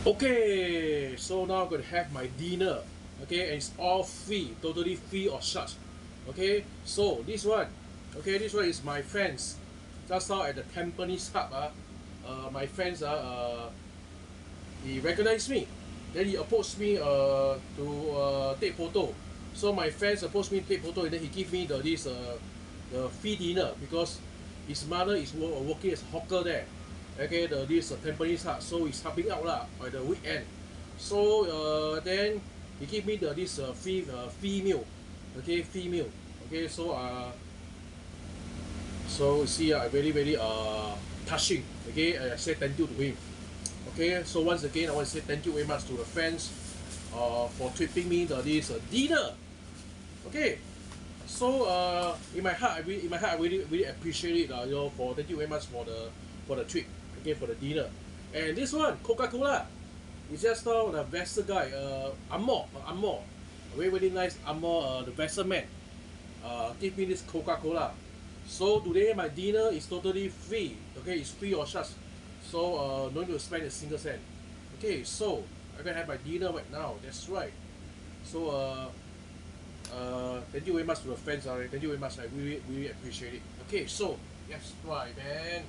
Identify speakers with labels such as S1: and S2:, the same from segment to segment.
S1: Okay, so now I'm going to have my dinner. Okay, and it's all free, totally free of charge. Okay, so this one, this one is my friends. Just now at the Tampines Hub, my friends, he recognized me. Then he approached me to take photo. So my friends approached me to take photo, and then he give me the free dinner because his mother is working as a hawker there. Okay, this Tampines Hut, so he's helping out lah by the weekend. So then he give me this free meal. Okay, free meal. Okay, so so see, I very touching. Okay, I say thank you to him. Okay, so once again I want to say thank you very much to the friends for treating me this dinner. Okay, so in my heart I really appreciate it, you know, for thank you very much for the treat. Okay, for the dinner. And this one, Coca-Cola. It's just now the vessel guy, Amor, very nice Amor, the vessel man, give me this Coca-Cola. So today my dinner is totally free. Okay, it's free of charge. So no need to spend a single cent. Okay, so I'm gonna have my dinner right now. That's right. So thank you very much to the friends. Thank you very much. I really appreciate it. Okay, so yes, right, man.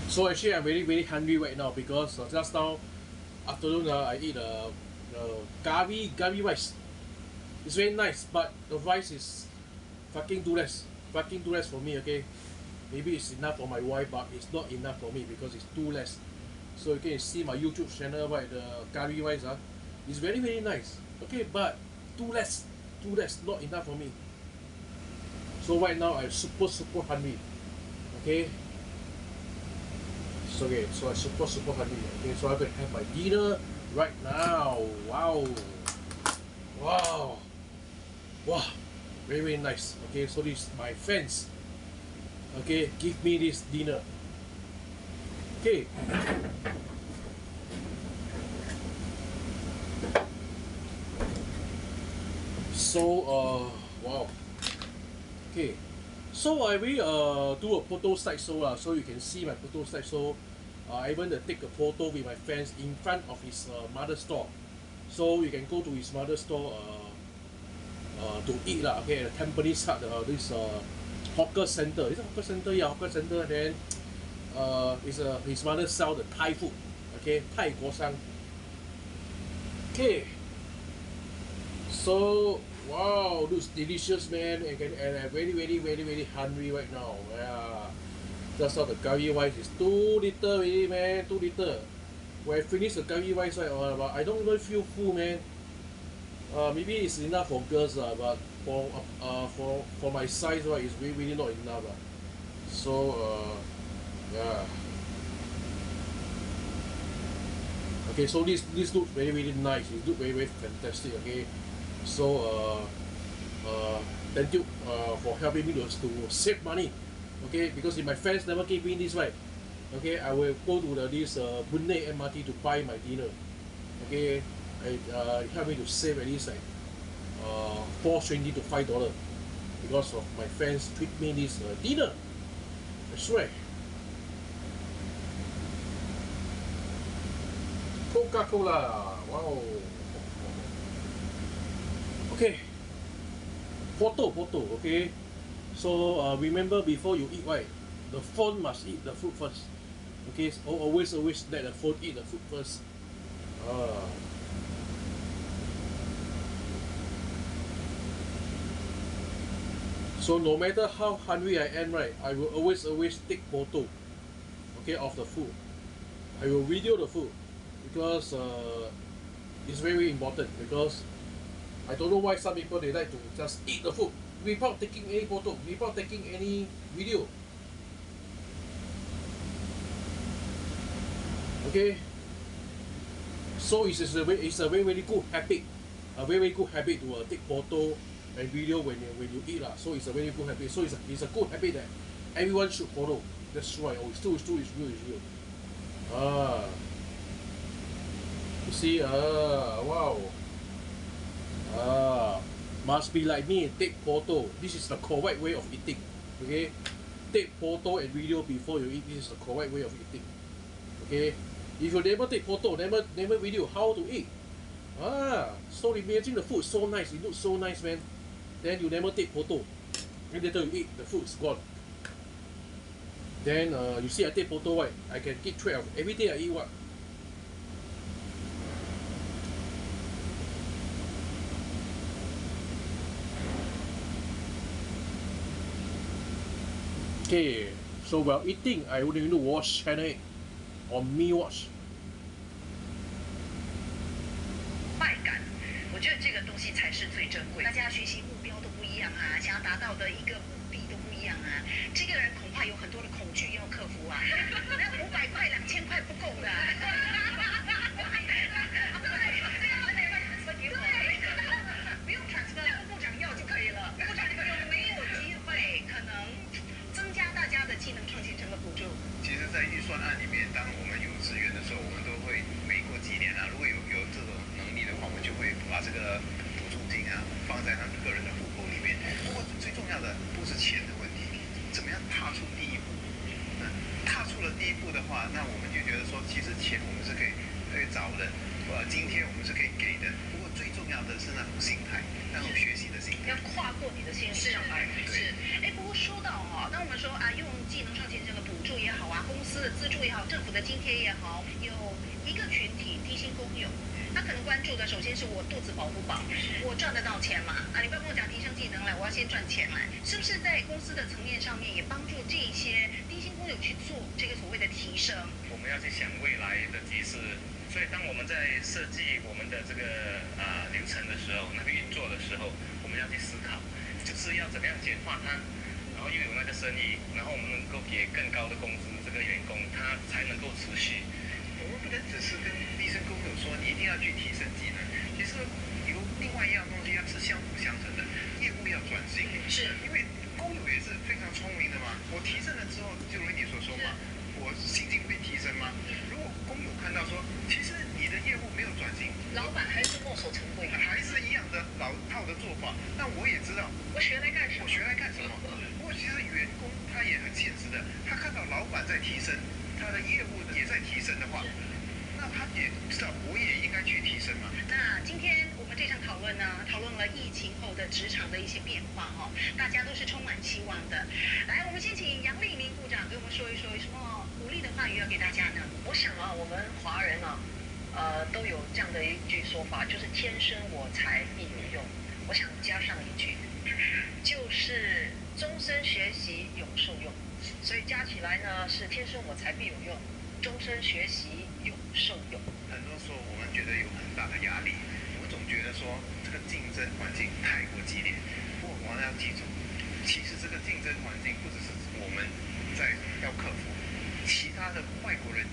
S1: So actually I'm very hungry right now because just now afternoon I eat curry rice. It's very nice, but the rice is fucking too less for me. Okay, maybe it's enough for my wife, but it's not enough for me because it's too less. So you can see my YouTube channel, right? The curry rice is very nice. Okay, but too less, not enough for me. So right now I'm super hungry. Okay. Okay, so I'm super hungry. Okay, so I'm gonna have my dinner right now. Wow, very nice. Okay, so this my friends. Okay, give me this dinner. Okay. So wow. Okay. So I will do a photo slideshow, so you can see my photo slideshow. I even take a photo with my friends in front of his mother's store. So you can go to his mother's store to eat lah. Okay, at the Tampines Hut, this hawker center. Is it hawker center? Yeah, hawker center. Then his mother sell the Thai food. Okay, Thai guosang. Okay. So wow, looks delicious, man, and I'm very hungry right now. Yeah. Just now the curry rice is too little already, man, too little. When I finish the curry rice, right, but I don't even feel full, man. Maybe it's enough for girls, but for my size, right, it's really not enough. So yeah. Okay, so this looks very nice. It looks very fantastic. Okay. So thank you for helping me to save money. Okay, because if my friends never gave me this, right, okay, I will go to this Boon-Lay MRT to buy my dinner. Okay, it helped me to save at least like $4.20 to $5 because of my friends treat me this dinner. That's right. Coca-Cola. Wow. Okay. Photo. Okay. So remember, before you eat, right, the phone must eat the food first. Okay. So always let the phone eat the food first. So no matter how hungry I am, right, I will always take photo. Okay, of the food. I will video the food because it's very important, because I don't know why some people they like to just eat the food without taking any photo, without taking any video. Okay, so it's a very good habit, a very good habit to take photo and video when you eat lah. So it's a very good habit. So it's a good habit that everyone should follow. That's right. Oh, it's real. You see, wow. must be like me and take photo. This is the correct way of eating. Okay, take photo and video before you eat. This is the correct way of eating. Okay, if you never take photo, never video, how to eat? So imagine the food so nice, it looks so nice, man. Then you never take photo, and later you eat, the food is gone. Then you see I take photo, right? I can keep track of every day I eat what. Okay, so while eating, I only need to watch Channel 8 on Me Watch.
S2: 快感，我觉得这个东西才是最珍贵。大家学习目标都不一样啊，想要达到的一个目的都不一样啊。这个人恐怕有很多的恐惧要克服啊，那500块、2000块不够的。不用transfer，部长要就可以了。部长有没有机会可能增加大家的技能创新成的补助？
S3: 其实，在预算案里面，当我们有资源的时候，我们都会每过几年啊，如果有这种能力的话，我们就会把这个补助金啊放在他们个人的户口里面。不过最重要的不是钱的问题，怎么样踏出第一步？踏出了第一步的话，那我们就觉得说，其实钱我们是可以找的，今天我们是可以给的。不过最重要的是那种心态，那种学习的心态，
S2: 要跨过你的心理障碍。是，不过说到当我们说用技能创新这个补助也好啊，公司的资助也好，政府的津贴也好，有一个群体低薪工友，他可能关注的首先是我肚子饱不饱，我赚得到钱吗？你不要跟我讲提升技能来，我要先赚钱来，是不是在公司的层面上面也帮助这一些低薪工友去做这个所谓的提升？
S4: 我们要去想未来的局势，所以当我们在设计我们的这个流程的时候，那个运作的时候，我们要去思考，就是要怎么样简化它。然后又有那个生意，然后我们能够给更高的工资，这个员工他才能够持续。
S3: 我们不能只是跟低薪工友说你一定要去提升技能，其实有另外一样东西要是相辅相成的，业务要转型。
S2: 是，
S3: 因为工友也是非常聪明的嘛，我提升了之后，就如你所说嘛，我薪金会提升吗？如果工友看到说，其实你的业务没有转型，
S2: 老板还是墨守成规，
S3: 还是一样的老套的做法，那我也知道
S2: 我学来干什么？
S3: 我学来干什么？不过其实员工他也很现实的，他看到老板在提升，他的业务也在提升的话，那他也知道我也应该去提升嘛。
S2: 那今天我们这场讨论呢，讨论了疫情后的职场的一些变化大家都是充满期望的。来，我们先请杨立明部长给我们说一说，有什么鼓励的话语要给大家呢？
S5: 我想我们华人都有这样的一句说法，就是天生我材必有用。我想加上一句，就是终身学习永受用。所以加起来呢是天生我材必有用，终身学习永受用。
S3: 很多时候我们觉得有很大的压力，我总觉得说这个竞争环境太过激烈。不过我们要记住，其实这个竞争环境不只是我们要克服，其他的外国人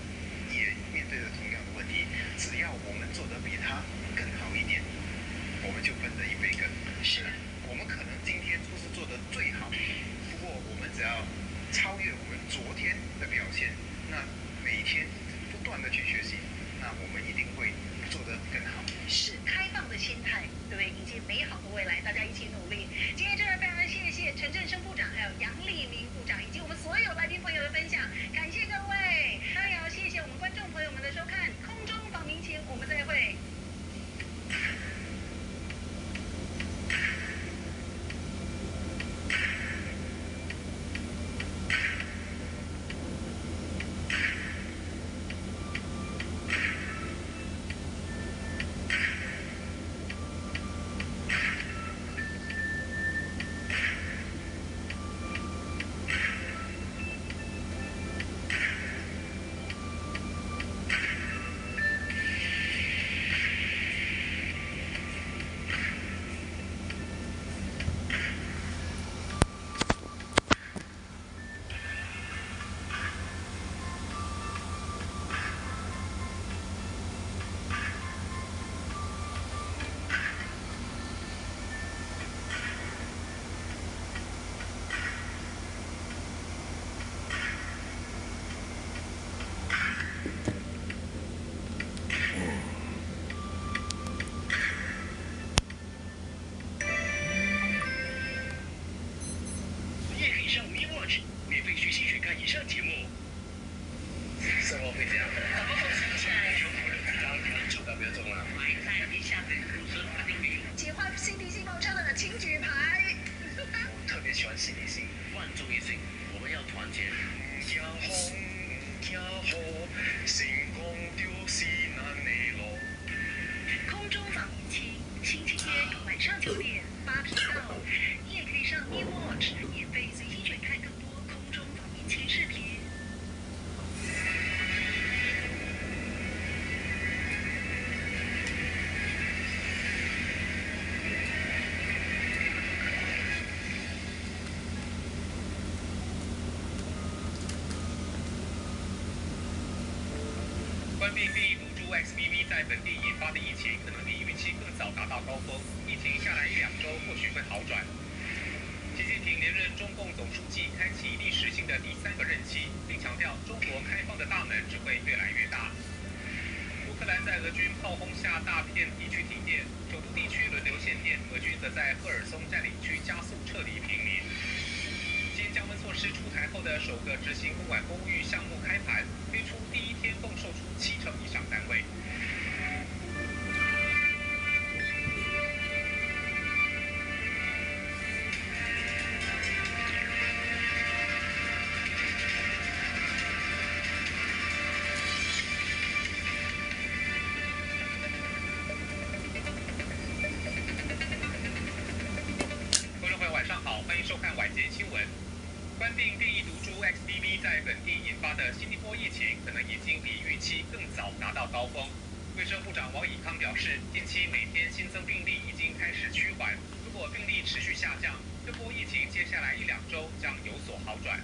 S3: 也面对着同样的问题。只要我们做得比他更好一点，我们就分得一杯羹。是，我们可能今天不是做得最好，不过我们只要超越我们昨天的表现，那每一天不断的去学习，那我们一定会做得更好。
S2: 是开放的心态，对不对？迎接美好的未来，大家一起努力。今天真的非常谢谢陈振声部长，还有杨立明部长，以及我们所有来宾朋友的分享，感谢各位。当然也要谢谢我们观众朋友们的收看，空中访民前我们再会。
S3: 会这样。就不要中了。
S2: 喜欢新迪性爆炸的请举牌。
S3: 我特别喜欢新迪性，万众一心，我们要团结。惊风惊雨，成功就是咱的路。
S2: 空中防疫期，星期天晚上9点8频道，你也可以上 New Watch 免费随机选看更多空中防疫期视频。
S4: 关闭变异毒株 XBB 在本地引发的疫情，可能比预期更早达到高峰。疫情下来1-2周，或许会好转。习近平连任中共总书记，开启历史性的第3个任期，并强调中国开放的大门只会越来越大。乌克兰在俄军炮轰下大片地区停电，首都地区轮流限电，俄军则在赫尔松占领区加速撤离平民。新降温措施出台后的首个执行公管公寓项目开盘，推出第1天共售出70%以上单位。观众朋友晚上好，欢迎收看晚间新闻。冠病变异毒株 XBB 在本地引发的新一波疫情，可能已经比预期更早达到高峰。卫生部长王以康表示，近期每天新增病例已经开始趋缓，如果病例持续下降，这波疫情接下来1-2周将有所好转。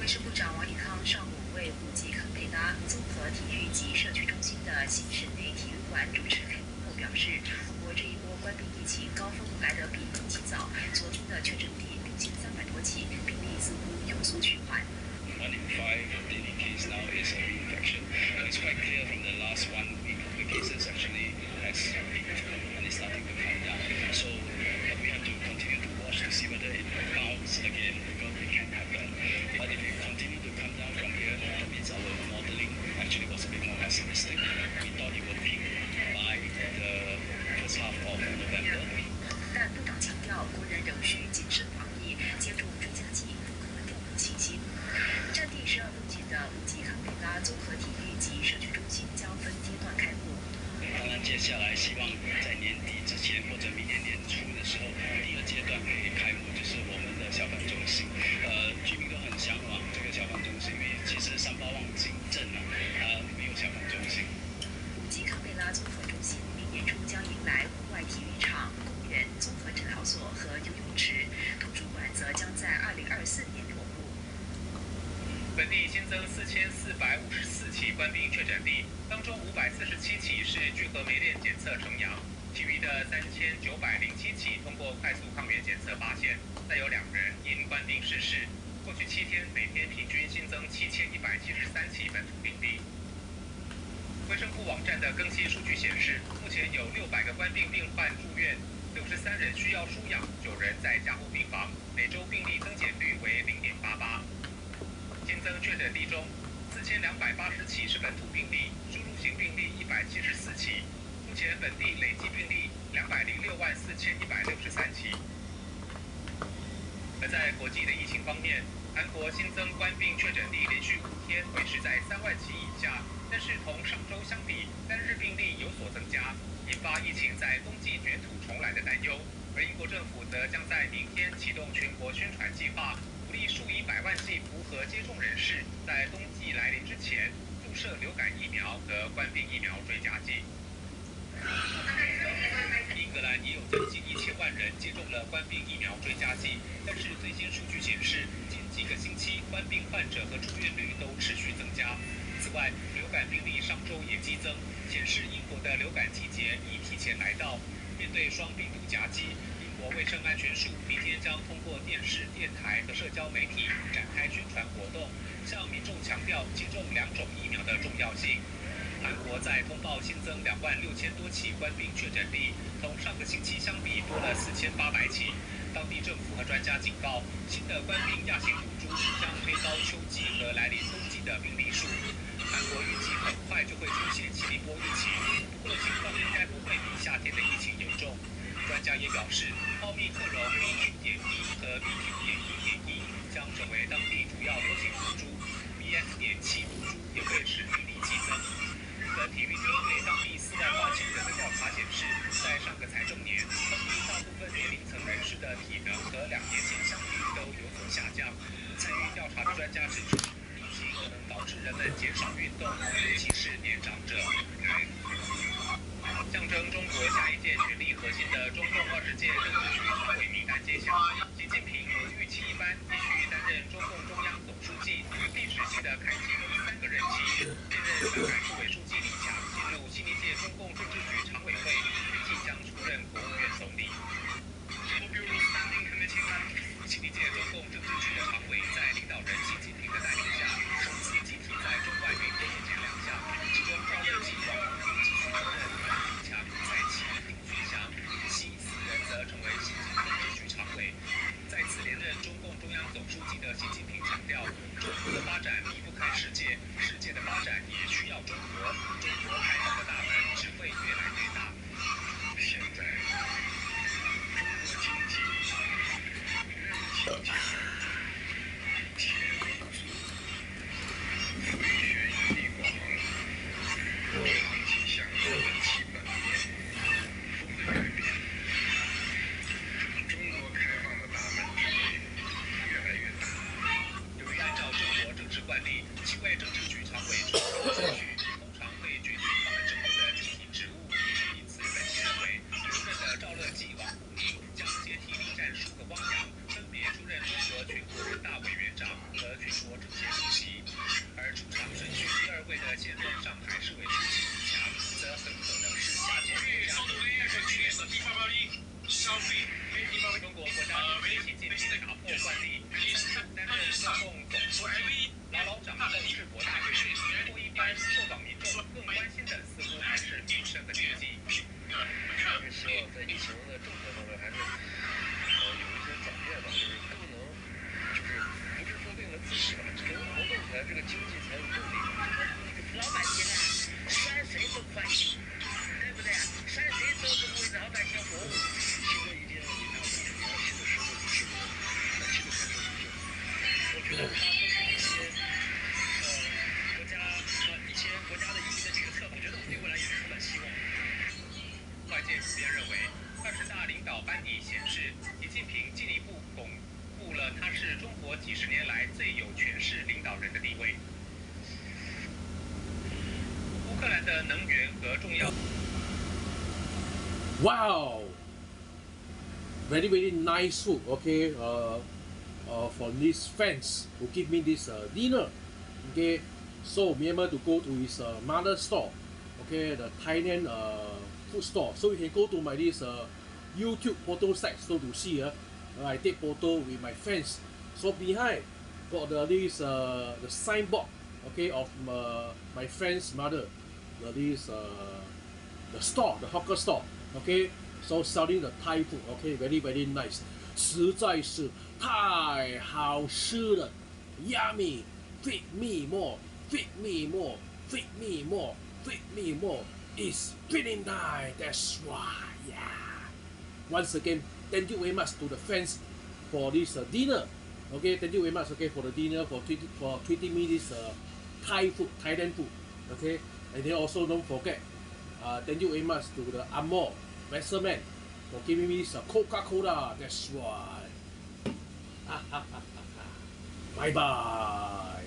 S5: 卫生部长王以康上午为5级康佩拉综合体育及社区中心的新室内体育馆主持开幕后表示，我国这一波冠病疫情高峰来得比预期早，昨天的确诊率6300多起，病例似乎有所趋缓。
S6: 1 in 5 daily case now is a reinfection. It's quite clear from the last 1 week, the cases actually has peaked and it's starting to come down. So we have to continue to watch to see whether it bounces again, because it can happen. But if it continue to come down from here, that means our modeling actually was a bit more pessimistic. We thought it would peak by the first half of November.
S5: 但部长强调，国人仍需谨慎防疫，接种追加剂，符合调动信心。占地12公顷的5级康佩拉综合体育及社区中心将分阶段开幕。
S6: 当然，接下来希望在年底之前或者明年年初的时候，第2阶段可以开幕，就是我们的消防中心。居民都很向往这个消防中心，因为其实3八旺景镇啊，它没有消防中心。
S5: 5级康佩拉综合中心明年初将迎来户外体育场、公园、综合诊疗所和游泳池，图书馆则将在2024年落户。
S4: 本地新增4454起冠病确诊例，当中547起是聚合酶链检测呈阳，其余的3907起通过快速抗原检测发现，再有2人因冠病逝世。过去7天，每天平均新增7173起本土病例。卫生部网站的更新数据显示，目前有600个冠病病患住院，63人需要输氧，9人在加护病房，每周病例增减率为0.88。新增确诊例中，4280起是本土病例，输入型病例174起。目前本地累计病例2064163起。而在国际的疫情方面，韩国新增冠病确诊例连续5天维持在3万起以下，但是同上周相比，单日病例有所增加，引发疫情在冬季卷土重来的担忧。而英国政府则将在明天启动全国宣传计划，鼓励数以百万计符合接种人士在冬季来临之前注射流感疫苗和冠病疫苗追加剂。英格兰也有将近1000万人接种了冠病疫苗追加剂，但是最新数据显示，近几个星期冠病患者和住院率都持续增加。此外，流感病例上周也激增，显示英国的流感季节已提前来到。面对双病毒夹击，英国卫生安全署明天将通过电视、电台和社交媒体展开宣传活动，向民众强调接种2种疫苗的重要性。韩国在通报新增26000多起冠病确诊例，同上个星期相比多了4800起。当地政府和专家警告，新的冠病亚型毒株将推高秋季和来临冬季人们减少运动，尤其是年长者。象征中国下一届权力核心的中共20届政治局常委名单揭晓，习近平如预期一般继续担任中共中央总书记，第10期的开启第3个任期。现任上海市委书记李强进入新一届中共政治局常委会，预计将出任国务院总理。新一届中共政治局的常委在领导人习近平的带领下，首次集体在中外运动前亮相，其中赵乐际广东继续担任，李强再起丁薛祥，其4人则成为新晋政治局常委。再次连任中共中央总书记的习近平强调，中国的发展离不开世界，世界的发展也需要中国，中国开放的大门只会越来越大。
S3: 现在，中国经济潜力足，回旋余地广，长期向好的基本面不会改变。中国开放的大门只会越来越大。
S4: 由于按照中国政治惯例，7位政治局常委出任顺序通常会决定他们之后的具体职务，因此分析认为，留任的赵乐际、王沪宁将接替栗战书和汪洋，分别出任中国全国人大委员长和全国政协主席。而出场顺序第2位的现任上海市委书记李强，则很可能是下届国家总理的人选。中国国家主席习近平打破惯例，3度担任中共总书记，牢牢掌控治国大权。不过一般受访民众更关心的似乎还是民生的经济。
S7: 还是希望在疫情的政策方面还是有一些转变吧，就是不能不是说为了自己吧，只能活动起来，这个经济才有动力。
S8: 老百姓啊，选谁都宽心，对不对？选谁都是为老百姓服务。
S7: 新的一届领导人这个新的时候是个新的开始。我觉得他都是一些以前国家的一些决策，我觉得对未来也是充满希望。
S4: 外界普遍认为，20大领导班底显示，习近平进一步巩固了他是中国几十年来最有权势领导人的地位。乌克兰的能源和重要。
S1: Wow, very very nice food. Okay, for these fans who give me this dinner. Okay, so be able to go to his mother store. Okay, the Thailand food store. So you can go to my this YouTube photo site so to see. I take photo with my fans. So behind got this the signboard. Okay, of my friend's mother. The store, the hawker store. Okay, so selling the Thai food. Okay, very very nice. 实在是太好吃了 ，Yummy! Feed me more, feed me more, feed me more, feed me more. It's feeling nice. That's why, yeah. Once again, thank you very much to the fans for this dinner. Okay, thank you very much. Okay, for the dinner for treating me this Thai food, Thailand food. Okay, and then also don't forget. Thank you very much to the Amor Westerman for giving me this Coca-Cola. That's why. Bye bye.